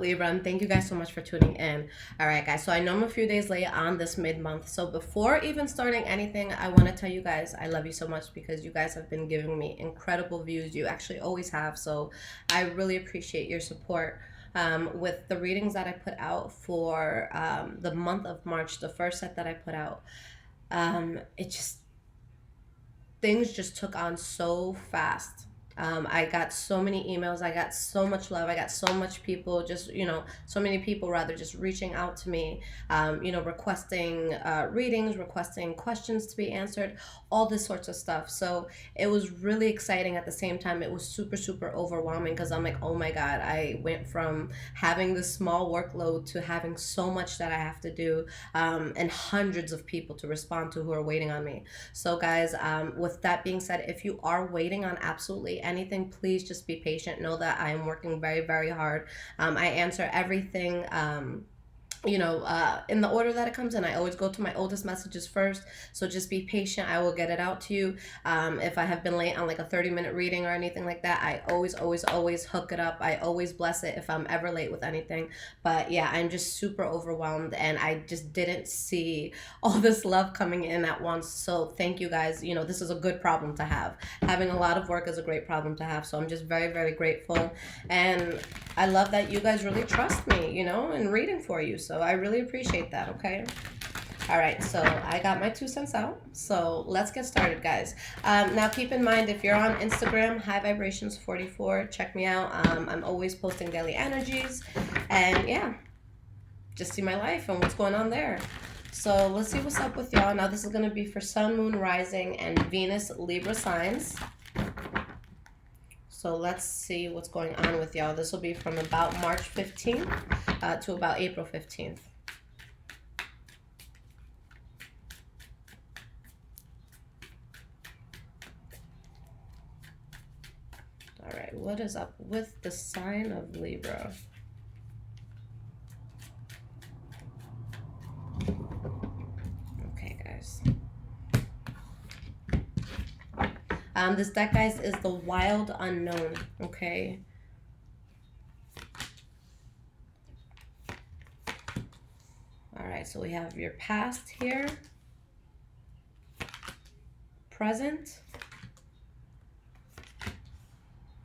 Libra, and thank you guys so much for tuning in. All right, guys, so I know I'm a few days late on this mid-month, so before even starting anything, I want to tell you guys I love you so much because you guys have been giving me incredible views. You actually always have, so I really appreciate your support. With the readings that I put out for the month of March, the first set that I put out, it just things just took on so fast. I got so many emails. I got so much love. I got so much people, just, so many people rather just reaching out to me, requesting readings, requesting questions to be answered, all this sorts of stuff. So it was really exciting. At the same time, it was super, super overwhelming because I'm like, oh my God, I went from having this small workload to having so much that I have to do, and hundreds of people to respond to who are waiting on me. So, guys, with that being said, if you are waiting on absolutely anything, please just be patient. Know that I am working very, very hard. I answer everything. In the order that it comes in. I always go to my oldest messages first, so just be patient. I will get it out to you. If I have been late on like a 30-minute reading or anything like that, I always, always, always hook it up. I always bless it if I'm ever late with anything. But yeah, I'm just super overwhelmed, and I just didn't see all this love coming in at once. So thank you guys. This is a good problem to have. Having a lot of work is a great problem to have. So I'm just very, very grateful, and I love that you guys really trust me, in reading for you. So I really appreciate that, okay? All right, so I got my 2 cents out. So let's get started, guys. Now, keep in mind, if you're on Instagram, High Vibrations 44, check me out. I'm always posting daily energies. And yeah, just see my life and what's going on there. So let's see what's up with y'all. Now, this is going to be for Sun, Moon, Rising, and Venus Libra signs. So let's see what's going on with y'all. This will be from about March 15th to about April 15th. All right, what is up with the sign of Libra? Okay, guys. This deck, guys, is the Wild Unknown, okay? All right, so we have your past here, present,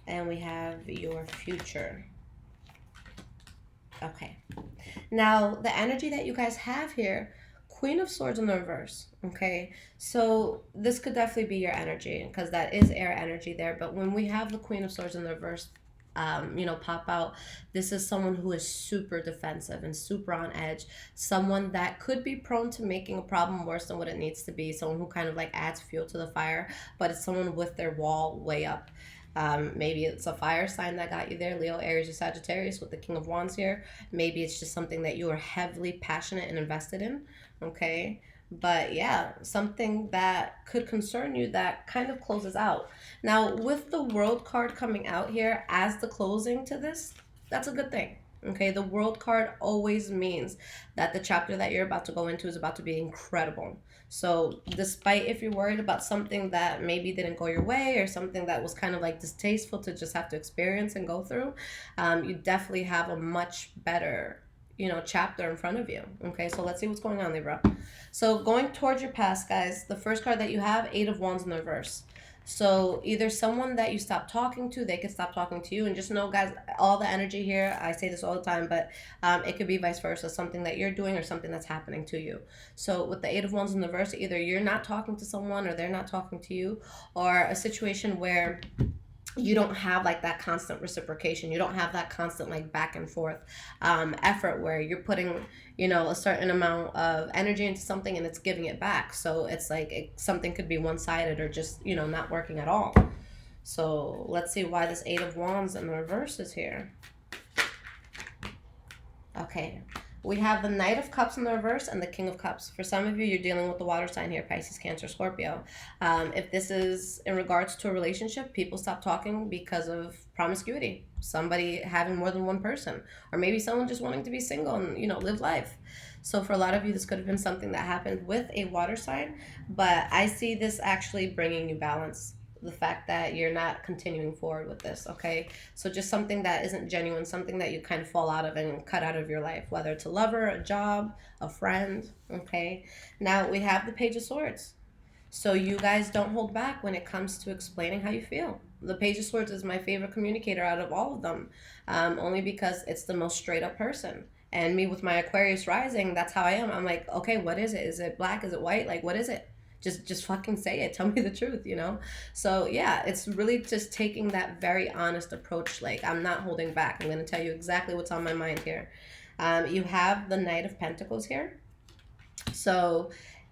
and we have your future. Okay. Now, the energy that you guys have here, Queen of Swords in the reverse, okay? So this could definitely be your energy because that is air energy there. But when we have the Queen of Swords in the reverse, pop out, this is someone who is super defensive and super on edge. Someone that could be prone to making a problem worse than what it needs to be. Someone who kind of like adds fuel to the fire, but it's someone with their wall way up. Maybe it's a fire sign that got you there, Leo, Aries, or Sagittarius with the King of Wands here. Maybe it's just something that you are heavily passionate and invested in, okay? But yeah, something that could concern you that kind of closes out. Now, with the World card coming out here as the closing to this, that's a good thing. Okay, the World card always means that the chapter that you're about to go into is about to be incredible. So despite if you're worried about something that maybe didn't go your way or something that was kind of like distasteful to just have to experience and go through, you definitely have a much better, chapter in front of you. Okay, so let's see what's going on, Libra. So going towards your past, guys, the first card that you have, Eight of Wands in the reverse. So either someone that you stop talking to, they could stop talking to you. And just know, guys, all the energy here, I say this all the time, but it could be vice versa, something that you're doing or something that's happening to you. So with the Eight of Wands in the reverse, either you're not talking to someone or they're not talking to you, or a situation where you don't have like that constant reciprocation. You don't have that constant like back and forth effort where you're putting, a certain amount of energy into something and it's giving it back. So it's like something could be one-sided or just, not working at all. So let's see why this Eight of Wands in the reverse is here. Okay. We have the Knight of Cups in the reverse and the King of Cups. For some of you, you're dealing with the water sign here, Pisces, Cancer, Scorpio. If this is in regards to a relationship, people stop talking because of promiscuity. Somebody having more than one person. Or maybe someone just wanting to be single and, live life. So for a lot of you, this could have been something that happened with a water sign. But I see this actually bringing you balance. the fact that you're not continuing forward with this, okay? So just something that isn't genuine, something that you kind of fall out of and cut out of your life, whether it's a lover, a job, a friend, okay? Now we have the Page of Swords. So you guys don't hold back when it comes to explaining how you feel. The Page of Swords is my favorite communicator out of all of them, only because it's the most straight up person. And me with my Aquarius rising, that's how I am. I'm like, okay, what is it? Is it black? Is it white? Like, what is it? Just fucking say it. Tell me the truth, you know? So yeah, it's really just taking that very honest approach. Like, I'm not holding back. I'm going to tell you exactly what's on my mind here. You have the Knight of Pentacles here. So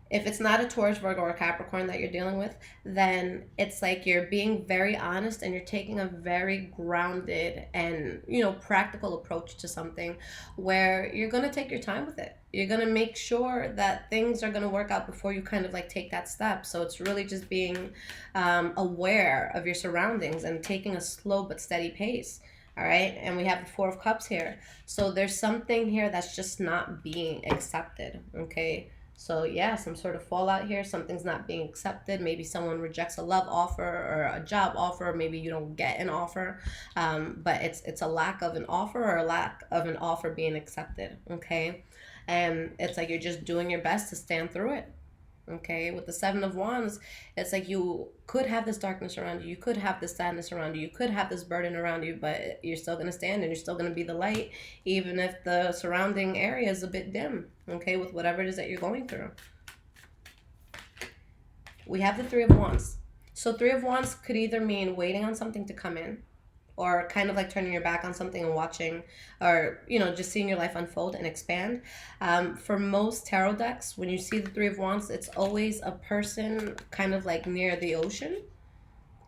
if it's not a Taurus, Virgo, or Capricorn that you're dealing with, then it's like you're being very honest and you're taking a very grounded and, you know, practical approach to something where you're going to take your time with it. You're going to make sure that things are going to work out before you kind of like take that step. So it's really just being aware of your surroundings and taking a slow but steady pace. All right. And we have the Four of Cups here. So there's something here that's just not being accepted. Okay. So yeah, some sort of fallout here. Something's not being accepted. Maybe someone rejects a love offer or a job offer. Maybe you don't get an offer, but it's a lack of an offer or a lack of an offer being accepted. Okay, and it's like you're just doing your best to stand through it. Okay, with the Seven of Wands, it's like you could have this darkness around you, you could have this sadness around you, you could have this burden around you, but you're still going to stand and you're still going to be the light, even if the surrounding area is a bit dim, okay, with whatever it is that you're going through. We have the Three of Wands. So Three of Wands could either mean waiting on something to come in, or kind of like turning your back on something and watching, or, you know, just seeing your life unfold and expand. For most tarot decks, when you see the Three of Wands, it's always a person kind of like near the ocean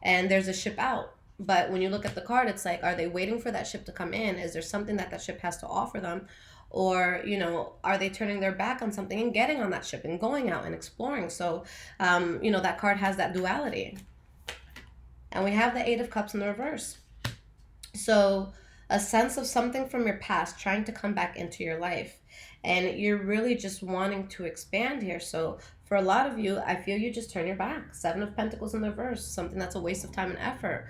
and there's a ship out. But when you look at the card, it's like, are they waiting for that ship to come in? Is there something that ship has to offer them? Or, you know, are they turning their back on something and getting on that ship and going out and exploring? So, you know, that card has that duality. And we have the Eight of Cups in the reverse. So a sense of something from your past trying to come back into your life, and you're really just wanting to expand here. So for a lot of you, I feel you just turn your back. Seven of Pentacles in the reverse, something that's a waste of time and effort.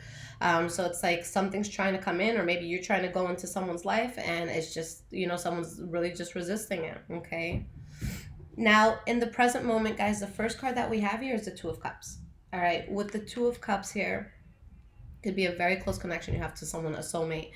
So it's like something's trying to come in, or maybe you're trying to go into someone's life and it's just, you know, someone's really just resisting it. Okay. Now in the present moment, guys, the first card that we have here is the Two of Cups. All right. With the Two of Cups here, could be a very close connection you have to someone, a soulmate.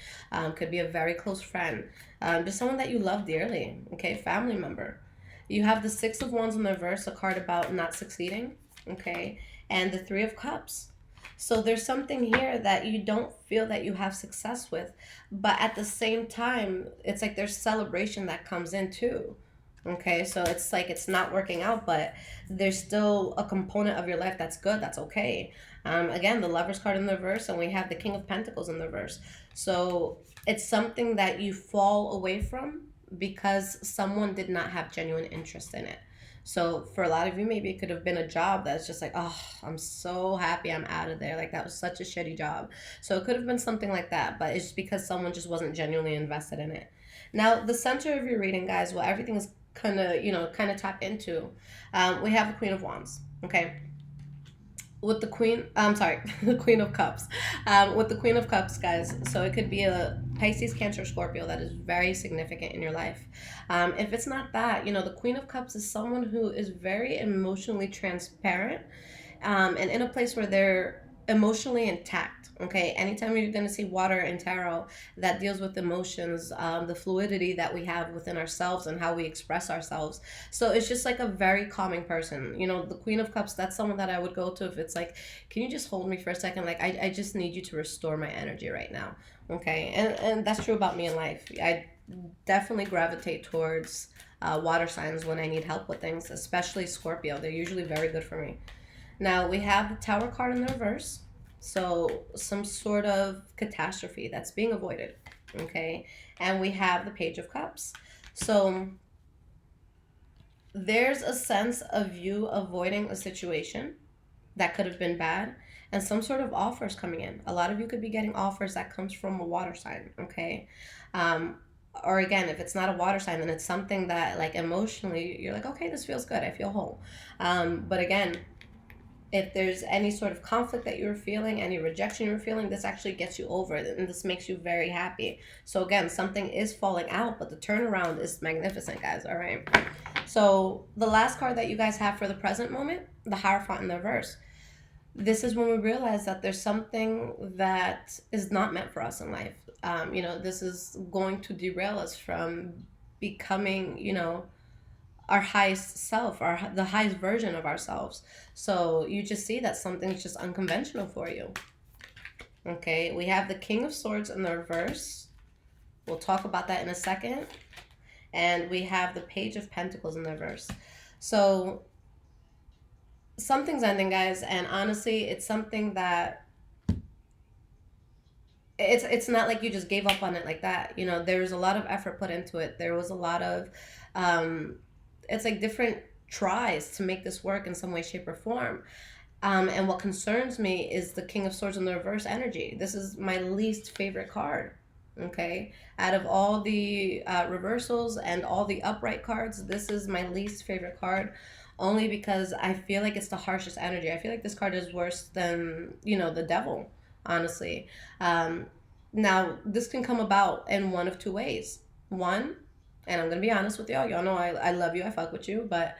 Could be a very close friend. Just someone that you love dearly. Okay, family member. You have the Six of Wands in the reverse, a card about not succeeding. Okay, and the Three of Cups. So there's something here that you don't feel that you have success with, but at the same time, it's like there's celebration that comes in too. Okay, so it's like it's not working out, but there's still a component of your life that's good, that's okay. Again, the Lover's card in the reverse, and we have the King of Pentacles in the reverse. So it's something that you fall away from because someone did not have genuine interest in it. So for a lot of you, maybe it could have been a job that's just like, oh, I'm so happy I'm out of there. Like, that was such a shitty job. So it could have been something like that, but it's because someone just wasn't genuinely invested in it. Now, the center of your reading, guys, well, everything is kind of tap into. We have the Queen of Wands, okay? With the the Queen of Cups. With the Queen of Cups, guys, so it could be a Pisces, Cancer, Scorpio that is very significant in your life. If it's not that, you know, the Queen of Cups is someone who is very emotionally transparent, and in a place where they're emotionally intact. Okay, anytime you're going to see water in tarot that deals with emotions, the fluidity that we have within ourselves and how we express ourselves. So it's just like a very calming person. You know, the Queen of Cups, that's someone that I would go to if it's like, can you just hold me for a second? Like, I just need you to restore my energy right now. Okay, and that's true about me in life. I definitely gravitate towards water signs when I need help with things, especially Scorpio. They're usually very good for me. Now we have the Tower card in the reverse. So some sort of catastrophe that's being avoided. Okay. And we have the Page of Cups. So there's a sense of you avoiding a situation that could have been bad, and some sort of offers coming in. A lot of you could be getting offers that comes from a water sign. Okay. Or again, if it's not a water sign, then it's something that like emotionally you're like, okay, this feels good. I feel whole. But again, If there's any sort of conflict that you're feeling, any rejection you're feeling, this actually gets you over it, and this makes you very happy. So again, something is falling out, but the turnaround is magnificent, guys. All right. So the last card that you guys have for the present moment, the Hierophant in the reverse. This is when we realize that there's something that is not meant for us in life. This is going to derail us from becoming, our highest self, the highest version of ourselves. So you just see that something's just unconventional for you. Okay, we have the King of Swords in the reverse. We'll talk about that in a second. And we have the Page of Pentacles in the reverse. So something's ending, guys, and honestly, it's something that it's not like you just gave up on it like that. There was a lot of effort put into it. There was a lot of it's like different tries to make this work in some way, shape, or form. And what concerns me is the King of Swords in the reverse energy. This is my least favorite card. Okay, out of all the reversals and all the upright cards, this is my least favorite card, only because I feel like it's the harshest energy. I feel like this card is worse than, the devil, honestly. Now, this can come about in one of two ways. One, and I'm going to be honest with y'all know I love you, I fuck with you, but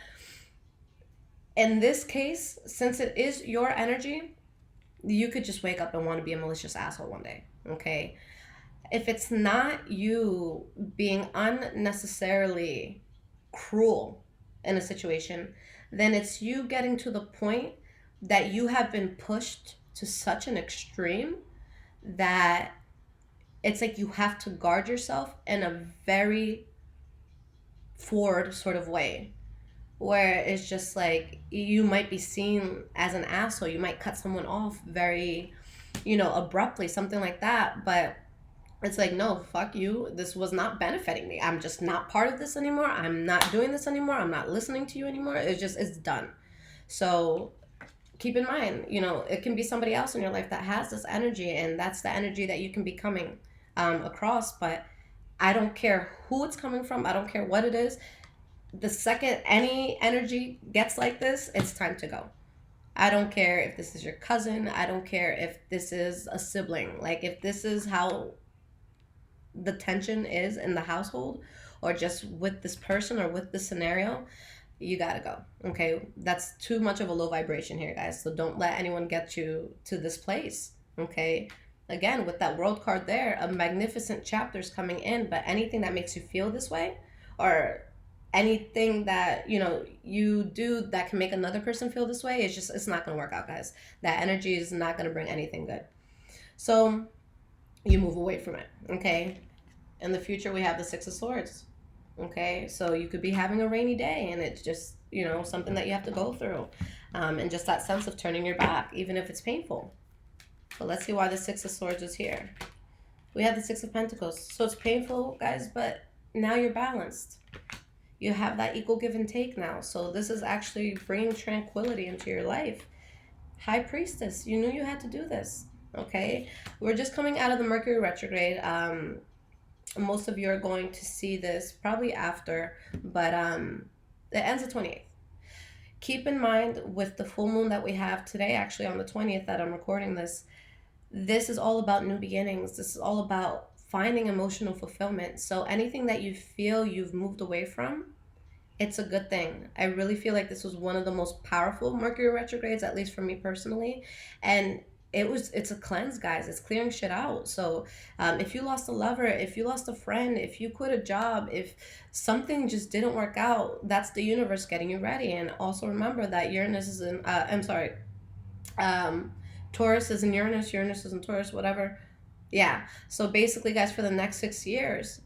in this case, since it is your energy, you could just wake up and want to be a malicious asshole one day, okay? If it's not you being unnecessarily cruel in a situation, then it's you getting to the point that you have been pushed to such an extreme that it's like you have to guard yourself in a very forward sort of way, where it's just like you might be seen as an asshole. You might cut someone off very, abruptly, something like that. But it's like, no, fuck you. This was not benefiting me. I'm just not part of this anymore. I'm not doing this anymore. I'm not listening to you anymore. It's done. So keep in mind, it can be somebody else in your life that has this energy, and that's the energy that you can be coming across. But I don't care who it's coming from. I don't care what it is. The second any energy gets like this, it's time to go. I don't care if this is your cousin. I don't care if this is a sibling. Like, if this is how the tension is in the household, or just with this person or with this scenario, you gotta go. Okay, that's too much of a low vibration here, guys. So don't let anyone get you to this place. Okay, again, with that World card there, a magnificent chapter's coming in, but anything that makes you feel this way, or anything that you do that can make another person feel this way, it's not gonna work out, guys. That energy is not gonna bring anything good. So you move away from it. Okay, in the future we have the Six of Swords. Okay, so you could be having a rainy day, and it's just something that you have to go through, and just that sense of turning your back, even if it's painful. But let's see why the Six of Swords is here. We have the Six of Pentacles. So it's painful, guys, but now you're balanced. You have that equal give and take now. So this is actually bringing tranquility into your life. High Priestess, you knew you had to do this. Okay, we're just coming out of the Mercury retrograde. Most of you are going to see this probably after, but it ends the 28th. Keep in mind, with the full moon that we have today, actually on the 20th that I'm recording this is all about new beginnings. This is all about finding emotional fulfillment. So anything that you feel you've moved away from, it's a good thing. I really feel like this was one of the most powerful Mercury retrogrades, at least for me personally. And it's a cleanse, guys. It's clearing shit out. So if you lost a lover, if you lost a friend, if you quit a job, if something just didn't work out, that's the universe getting you ready. And also remember that Uranus is in Taurus is in Uranus is in Taurus, whatever. Yeah, so basically, guys, for the next 6 years,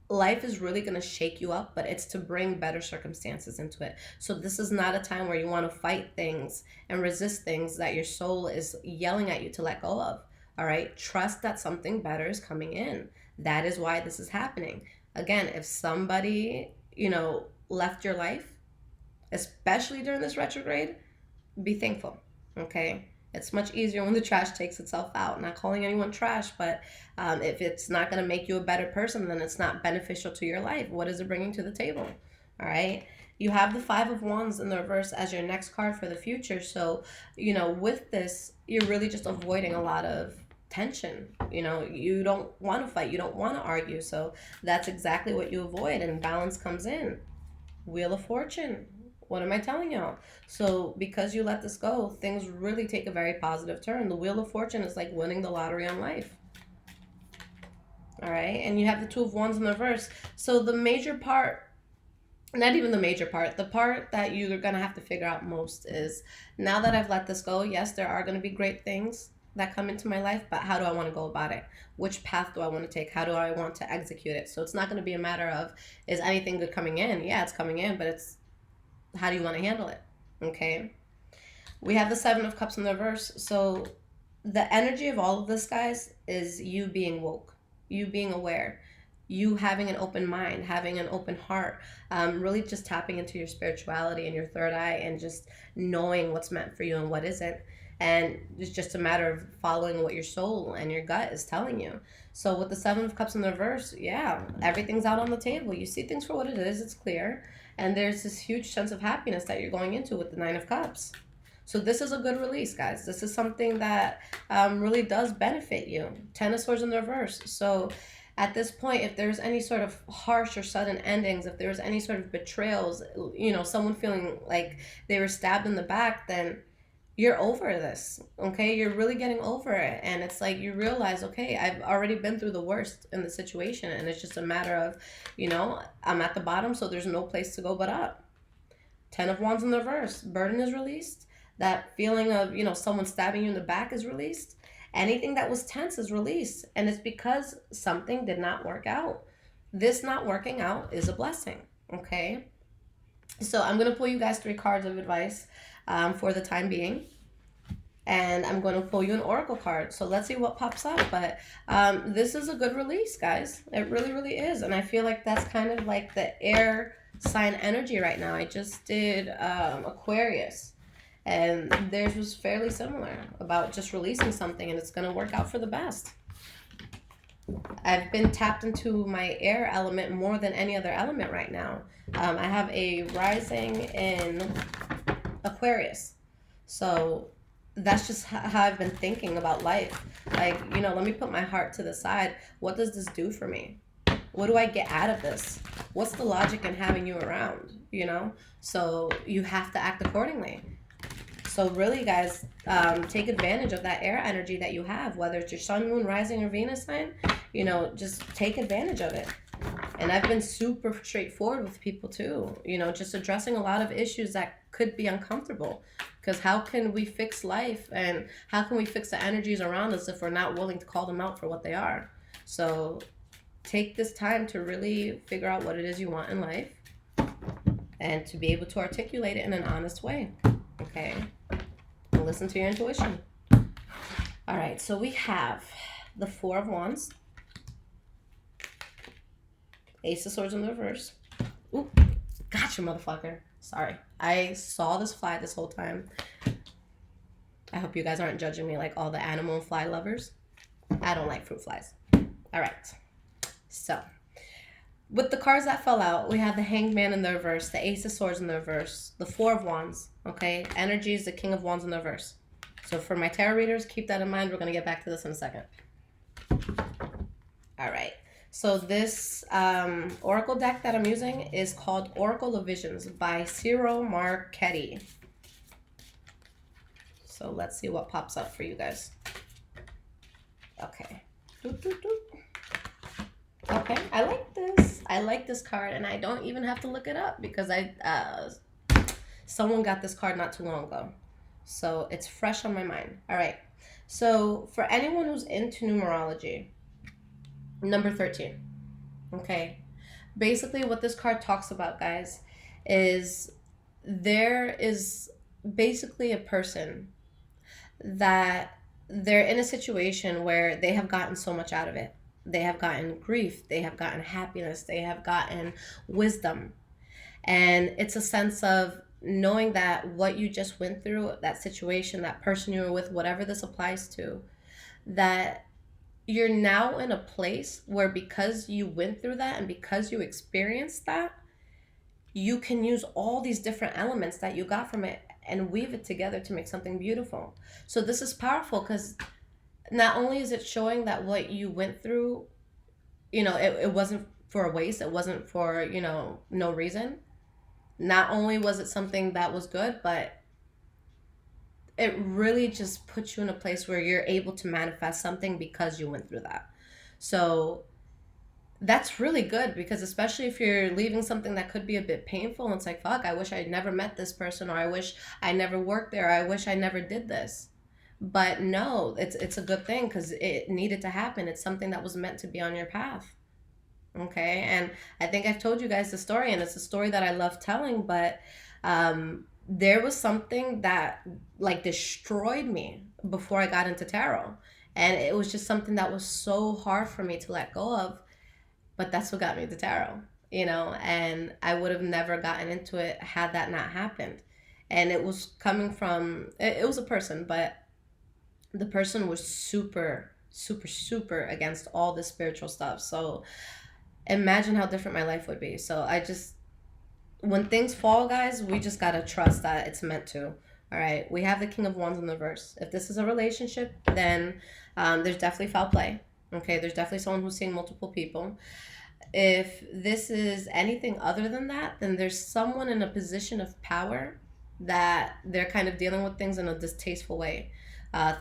life is really going to shake you up, but it's to bring better circumstances into it. So this is not a time where you want to fight things and resist things that your soul is yelling at you to let go of. All right, trust that something better is coming in. That is why this is happening. Again, if somebody left your life, especially during this retrograde, be thankful. Okay, it's much easier when the trash takes itself out. Not calling anyone trash, but if it's not going to make you a better person, then it's not beneficial to your life. What is it bringing to the table? All right. You have the Five of Wands in the reverse as your next card for the future. So, with this, you're really just avoiding a lot of tension. You don't want to fight. You don't want to argue. So that's exactly what you avoid. And balance comes in. Wheel of Fortune. What am I telling y'all? So because you let this go, things really take a very positive turn. The Wheel of Fortune is like winning the lottery on life. All right. And you have the Two of Wands in the reverse. So the major part, not even the major part, the part that you're going to have to figure out most is, now that I've let this go, yes, there are going to be great things that come into my life, but how do I want to go about it? Which path do I want to take? How do I want to execute it? So it's not going to be a matter of, is anything good coming in? Yeah, it's coming in, but it's, how do you want to handle it? Okay. We have the Seven of Cups in the reverse. So the energy of all of this, guys, is you being woke, you being aware, you having an open mind, having an open heart, really just tapping into your spirituality and your third eye and just knowing what's meant for you and what isn't. And it's just a matter of following what your soul and your gut is telling you. So with the Seven of Cups in the reverse, yeah, everything's out on the table. You see things for what it is. It's clear. And there's this huge sense of happiness that you're going into with the Nine of Cups. So this is a good release, guys. This is something that really does benefit you. Ten of Swords in the reverse. So at this point, if there's any sort of harsh or sudden endings, if there's any sort of betrayals, someone feeling like they were stabbed in the back, then you're over this, okay? You're really getting over it. And it's like you realize, okay, I've already been through the worst in the situation. And it's just a matter of, I'm at the bottom, so there's no place to go but up. Ten of Wands in the reverse. Burden is released. That feeling of, someone stabbing you in the back is released. Anything that was tense is released. And it's because something did not work out. This not working out is a blessing, okay? So I'm going to pull you guys 3 cards of advice for the time being. And I'm going to pull you an oracle card. So let's see what pops up. But this is a good release, guys. It really, really is. And I feel like that's kind of like the air sign energy right now. I just did Aquarius. And theirs was fairly similar about just releasing something. And it's going to work out for the best. I've been tapped into my air element more than any other element right now. I have a rising in Aquarius. So that's just how I've been thinking about life. Like, let me put my heart to the side. What does this do for me? What do I get out of this? What's the logic in having you around, So you have to act accordingly. So really, guys, take advantage of that air energy that you have, whether it's your sun, moon, rising, or Venus sign, just take advantage of it. And I've been super straightforward with people too, just addressing a lot of issues that could be uncomfortable. Because how can we fix life and how can we fix the energies around us if we're not willing to call them out for what they are? So take this time to really figure out what it is you want in life and to be able to articulate it in an honest way, okay? And listen to your intuition. All right, so we have the Four of Wands, Ace of Swords in the reverse. Ooh, gotcha, motherfucker. Sorry. I saw this fly this whole time. I hope you guys aren't judging me like all the animal and fly lovers. I don't like fruit flies. All right. So, with the cards that fell out, we have the Hanged Man in the reverse, the Ace of Swords in the reverse, the Four of Wands, okay? Energy is the King of Wands in the reverse. So for my tarot readers, keep that in mind. We're going to get back to this in a second. All right. So this oracle deck that I'm using is called Oracle of Visions by Ciro Marchetti. So let's see what pops up for you guys. Okay. Okay, I like this. I like this card, and I don't even have to look it up because someone got this card not too long ago. So it's fresh on my mind. All right. So for anyone who's into numerology, number 13. Okay. Basically what this card talks about, guys, is there is basically a person that they're in a situation where they have gotten so much out of it. They have gotten grief. They have gotten happiness. They have gotten wisdom. And it's a sense of knowing that what you just went through, that situation, that person you were with, whatever this applies to, that you're now in a place where because you went through that and because you experienced that, you can use all these different elements that you got from it and weave it together to make something beautiful. So this is powerful because not only is it showing that what you went through, it wasn't for a waste, it wasn't for, no reason. Not only was it something that was good, but it really just puts you in a place where you're able to manifest something because you went through that. So that's really good, because especially if you're leaving something that could be a bit painful, and it's like, fuck, I wish I never met this person, or I wish I never worked there, or I wish I never did this. But no, it's a good thing because it needed to happen. It's something that was meant to be on your path. Okay, and I think I've told you guys the story, and it's a story that I love telling, but there was something that like destroyed me before I got into tarot, and it was just something that was so hard for me to let go of, but that's what got me to tarot, and I would have never gotten into it had that not happened. And it was coming from, it was a person, but the person was super, super, super against all this spiritual stuff. So imagine how different my life would be. So when things fall, guys, we just gotta trust that it's meant to. All right, we have the King of Wands in the reverse. If this is a relationship, then there's definitely foul play. Okay, there's definitely someone who's seeing multiple people. If this is anything other than that, then there's someone in a position of power that they're kind of dealing with things in a distasteful way.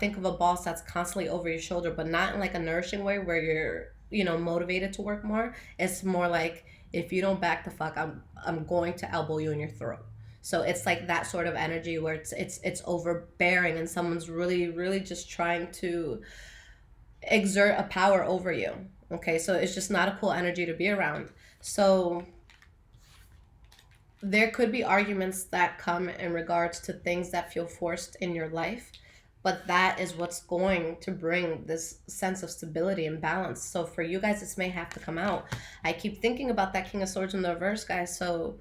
Think of a boss that's constantly over your shoulder, but not in like a nourishing way where you're, motivated to work more. It's more like, if you don't back the fuck, I'm going to elbow you in your throat. So it's like that sort of energy where it's overbearing, and someone's really, really just trying to exert a power over you. Okay, so it's just not a cool energy to be around. So there could be arguments that come in regards to things that feel forced in your life, but that is what's going to bring this sense of stability and balance. So for you guys, this may have to come out. I keep thinking about that King of Swords in the reverse, guys. So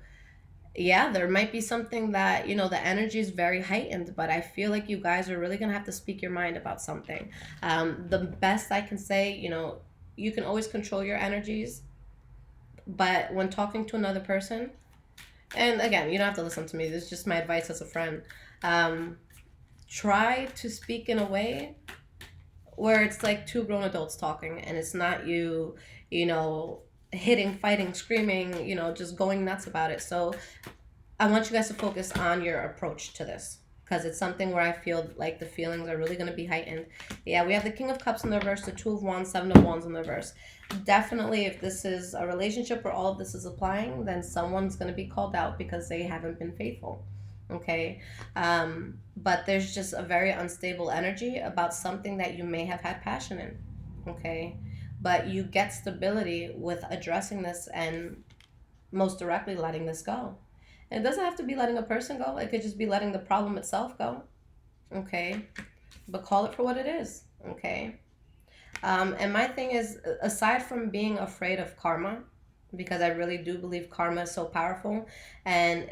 yeah, there might be something that, the energy is very heightened, but I feel like you guys are really going to have to speak your mind about something. The best I can say, you can always control your energies, but when talking to another person, and again, you don't have to listen to me, this is just my advice as a friend, try to speak in a way where it's like two grown adults talking, and it's not you hitting, fighting, screaming, just going nuts about it. So I want you guys to focus on your approach to this, because it's something where I feel like the feelings are really going to be heightened. Yeah, we have the King of Cups in the reverse, the Two of Wands, Seven of Wands in the reverse. Definitely, if this is a relationship where all of this is applying, then someone's going to be called out because they haven't been faithful. Okay, but there's just a very unstable energy about something that you may have had passion in. Okay, but you get stability with addressing this and most directly letting this go. And it doesn't have to be letting a person go. It could just be letting the problem itself go. Okay, but call it for what it is. Okay, and my thing is, aside from being afraid of karma, because I really do believe karma is so powerful, and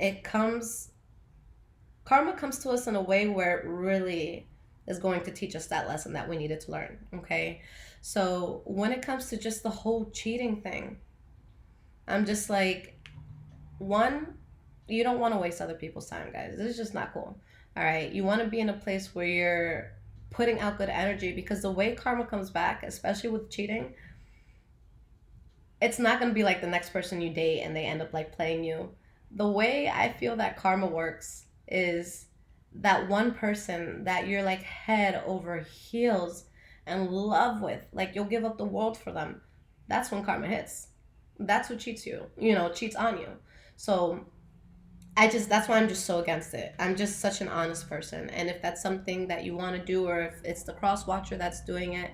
karma comes to us in a way where it really is going to teach us that lesson that we needed to learn. Okay, so when it comes to just the whole cheating thing, I'm just like, one, you don't want to waste other people's time, guys. This is just not cool. All right, you want to be in a place where you're putting out good energy, because the way karma comes back, especially with cheating, it's not going to be like the next person you date and they end up like playing you. The way I feel that karma works is that one person that you're like head over heels in love with, like you'll give up the world for them, that's when karma hits. That's who cheats you, cheats on you. So that's why I'm just so against it. I'm just such an honest person. And if that's something that you want to do, or if it's the cross watcher that's doing it,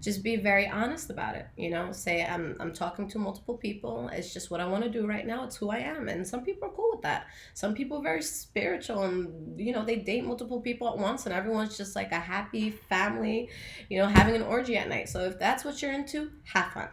just be very honest about it. Say, I'm talking to multiple people. It's just what I want to do right now. It's who I am. And some people are cool with that. Some people are very spiritual, and, they date multiple people at once, and everyone's just like a happy family, having an orgy at night. So if that's what you're into, have fun.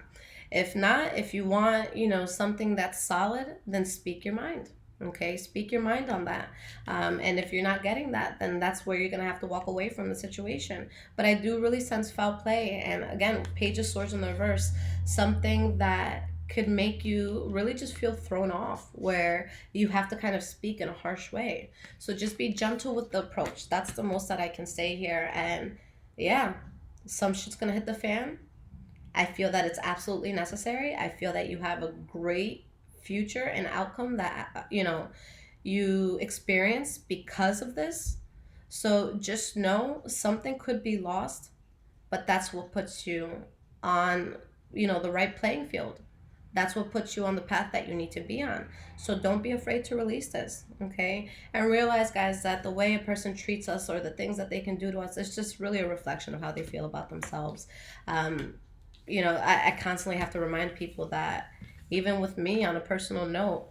If not, if you want, something that's solid, then speak your mind. Okay, speak your mind on that. And if you're not getting that, then that's where you're going to have to walk away from the situation. But I do really sense foul play. And again, Page of Swords in the reverse, something that could make you really just feel thrown off, where you have to kind of speak in a harsh way. So just be gentle with the approach. That's the most that I can say here. And yeah, some shit's gonna hit the fan. I feel that it's absolutely necessary. I feel that you have a great future and outcome that, you experience because of this. So just know something could be lost, but that's what puts you on, the right playing field. That's what puts you on the path that you need to be on. So don't be afraid to release this, okay? And realize, guys, that the way a person treats us or the things that they can do to us is just really a reflection of how they feel about themselves. I constantly have to remind people that even with me, on a personal note,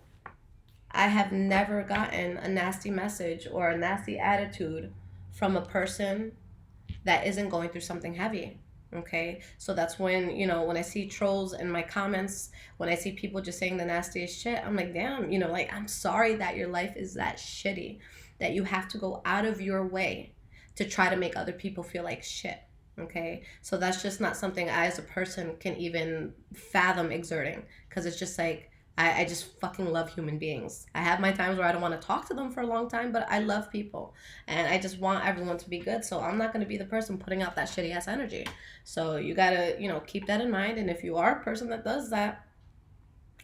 I have never gotten a nasty message or a nasty attitude from a person that isn't going through something heavy. Okay, so that's when, when I see trolls in my comments, when I see people just saying the nastiest shit, I'm like, damn, like, I'm sorry that your life is that shitty, that you have to go out of your way to try to make other people feel like shit. Okay, so that's just not something I as a person can even fathom exerting, because it's just like, I just fucking love human beings. I have my times where I don't want to talk to them for a long time, but I love people and I just want everyone to be good. So I'm not going to be the person putting out that shitty ass energy. So you got to, keep that in mind. And if you are a person that does that,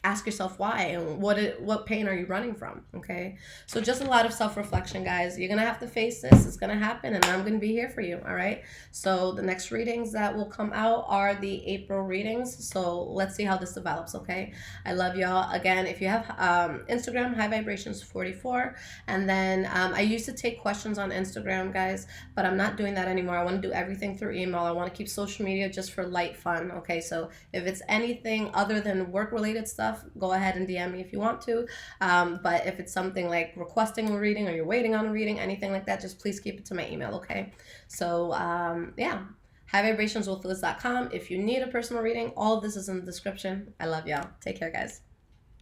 ask yourself why and what pain are you running from. Okay, so just a lot of self-reflection, guys. You're gonna have to face this. It's gonna happen, and I'm gonna be here for you. All right, so the next readings that will come out are the April readings, so let's see how this develops. Okay, I love y'all. Again, if you have Instagram, High Vibrations 44, and then I used to take questions on Instagram, guys, but I'm not doing that anymore. I want to do everything through email. I want to keep social media just for light fun. Okay, so if it's anything other than work related stuff, go ahead and DM me if you want to. But if it's something like requesting a reading or you're waiting on a reading, anything like that, just please keep it to my email, okay? So, yeah. highvibrationswithliz.com. If you need a personal reading, all of this is in the description. I love y'all. Take care, guys.